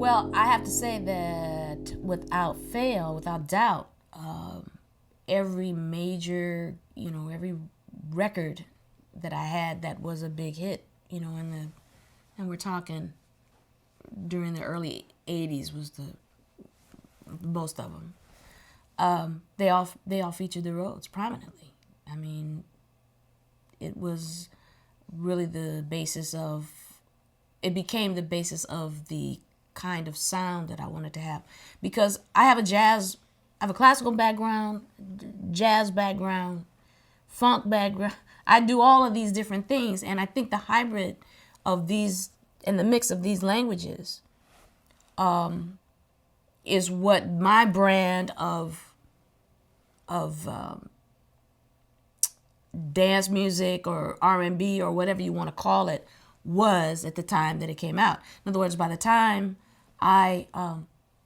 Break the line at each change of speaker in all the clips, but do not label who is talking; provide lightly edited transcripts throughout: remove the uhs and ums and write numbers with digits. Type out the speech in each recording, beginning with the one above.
Well, I have to say that without fail, without doubt, every major, every record that I had that was a big hit, and we're talking during the early '80s was the most of them. They all featured the Rhodes prominently. I mean, it was really the basis of. It became the basis of the kind of sound that I wanted to have, because I have a classical background, jazz background, funk background. I do all of these different things, and I think the hybrid of these and the mix of these languages is what my brand of dance music or R&B or whatever you want to call it was at the time that it came out. In other words, by the time I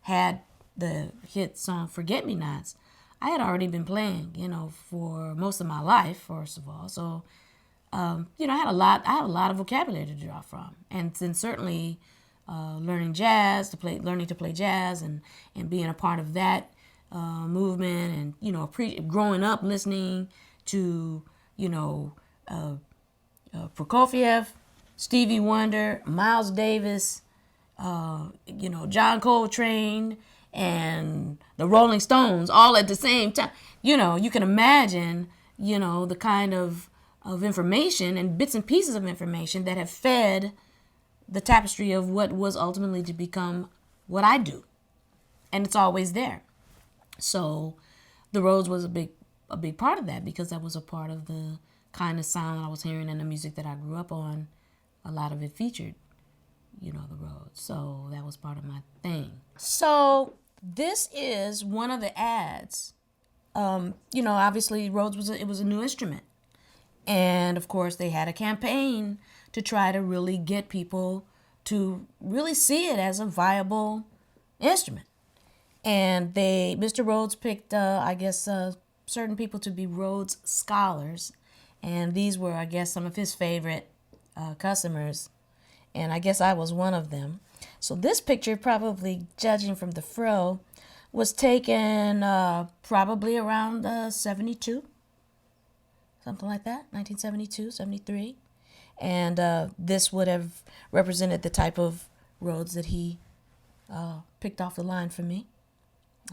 had the hit song "Forget Me Nots," I had already been playing, for most of my life. First of all, so I had a lot of vocabulary to draw from, and then certainly learning to play jazz, and being a part of that movement, and growing up listening to Prokofiev, Stevie Wonder, Miles Davis, John Coltrane, and the Rolling Stones, all at the same time. You can imagine, the kind of information and bits and pieces of information that have fed the tapestry of what was ultimately to become what I do. And it's always there. So the Rhodes was a big part of that, because that was a part of the kind of sound I was hearing in the music that I grew up on. A lot of it featured, the Rhodes. So that was part of my thing. So this is one of the ads. Obviously Rhodes was a new instrument. And of course they had a campaign to try to really get people to really see it as a viable instrument. And Mr. Rhodes picked, certain people to be Rhodes scholars. And these were, I guess, some of his favorite customers. And I guess I was one of them. So this picture, probably judging from the fro, was taken probably around 72. Something like that, 1972, 73. And this would have represented the type of Rhodes that he picked off the line for me.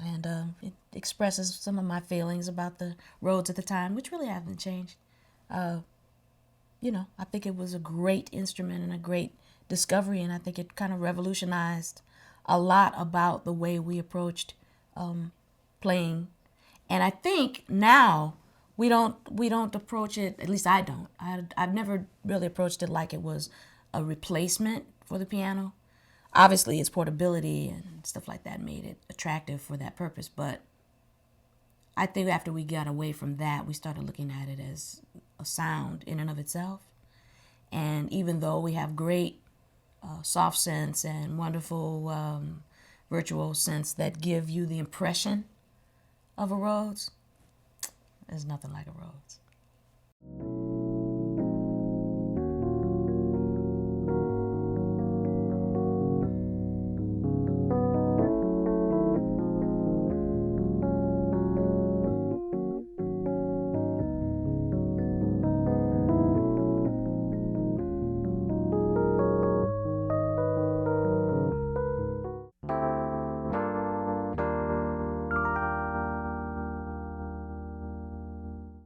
And it expresses some of my feelings about the Rhodes at the time, which really haven't changed. I think it was a great instrument and a great discovery, and I think it kind of revolutionized a lot about the way we approached playing. And I think now we don't approach it, at least I don't. I've never really approached it like it was a replacement for the piano. Obviously, its portability and stuff like that made it attractive for that purpose. But I think after we got away from that, we started looking at it as a sound in and of itself. And even though we have great soft synths and wonderful virtual synths that give you the impression of a Rhodes, there's nothing like a Rhodes.